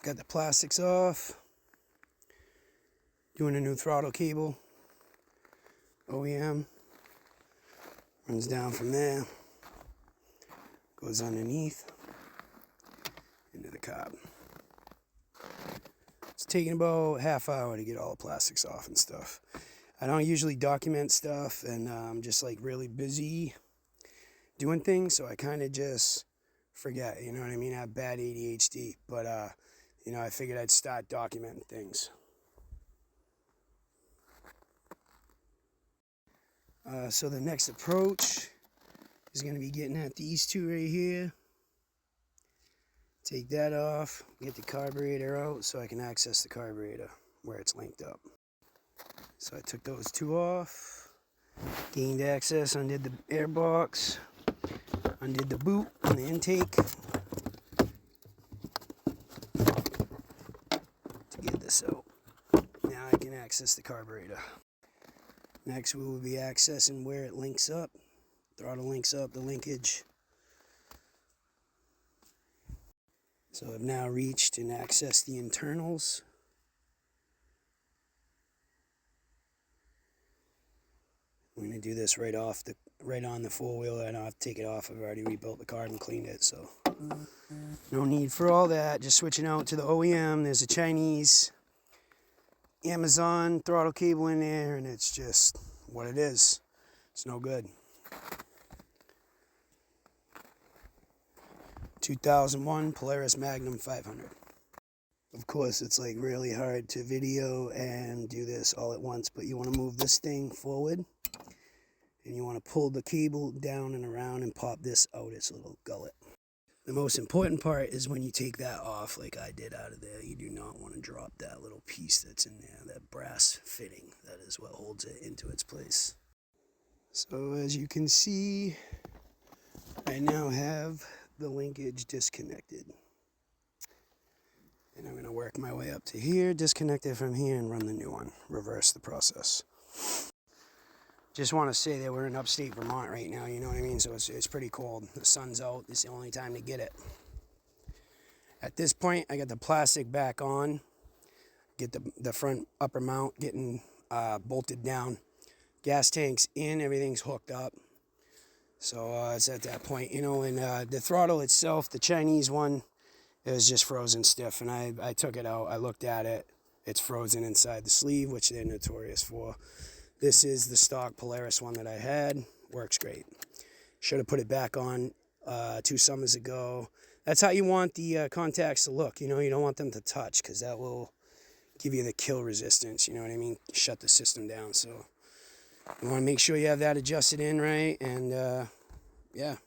Got the plastics off. Doing a new throttle cable. OEM. Runs down from there. Goes underneath. Into the cob. It's taking about half hour to get all the plastics off and stuff. I don't usually document stuff, and I'm just like really busy doing things, so I kind of just forget, you know what I mean? I have bad ADHD, but you know, I figured I'd start documenting things. So the next approach is going to be getting at these two right here. Take that off, get the carburetor out so I can access the carburetor where it's linked up. So I took those two off, gained access, undid the air box, undid the boot on the intake to get this out. Now I can access the carburetor. Next we will be accessing where it links up. Throttle links up, the linkage. So I've now reached and accessed the internals. I'm going to do this right on the four-wheeler. I don't have to take it off. I've already rebuilt the car and cleaned it, so no need for all that. Just switching out to the OEM. There's a Chinese Amazon throttle cable in there, and it's just what it is. It's no good. 2001 Polaris Magnum 500. Of course, it's like really hard to video and do this all at once, but you want to move this thing forward, and you want to pull the cable down and around and pop this out its little gullet. The most important part is when you take that off, like I did out of there, you do not want to drop that little piece that's in there, that brass fitting. That is what holds it into its place. So as you can see, I now have the linkage disconnected. And I'm going to work my way up to here, disconnect it from here, and run the new one. Reverse the process. Just want to say that we're in upstate Vermont right now, you know what I mean? So it's pretty cold. The sun's out. It's the only time to get it. At this point, I got the plastic back on. Get the front upper mount getting bolted down. Gas tank's in. Everything's hooked up. So it's at that point, you know, and the throttle itself, the Chinese one, it was just frozen stiff, and I took it out. I looked at it. It's frozen inside the sleeve, which they're notorious for. This is the stock Polaris one that I had. Works great. Should have put it back on 2 summers ago. That's how you want the contacts to look. You know, you don't want them to touch, because that will give you the kill resistance. You know what I mean? Shut the system down. So you want to make sure you have that adjusted in right, and yeah.